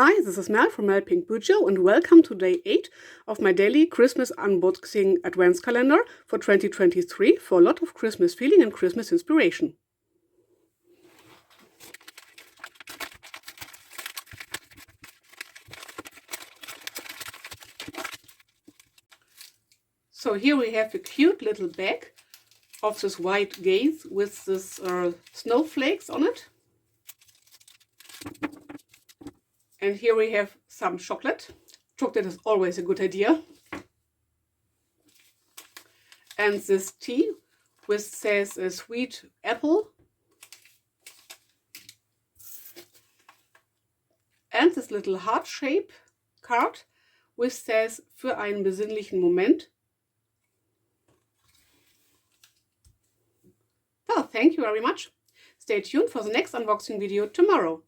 Hi, this is Mel from MelPinkBuJo and welcome to day 8 of my daily Christmas unboxing adventskalender for 2023 for a lot of Christmas feeling and Christmas inspiration. So here we have a cute little bag of this white gaze with this snowflakes on it. And here we have some chocolate. Chocolate is always a good idea. And this tea, which says a sweet apple. And this little heart shape card, which says für einen besinnlichen Moment. Well, thank you very much. Stay tuned for the next unboxing video tomorrow.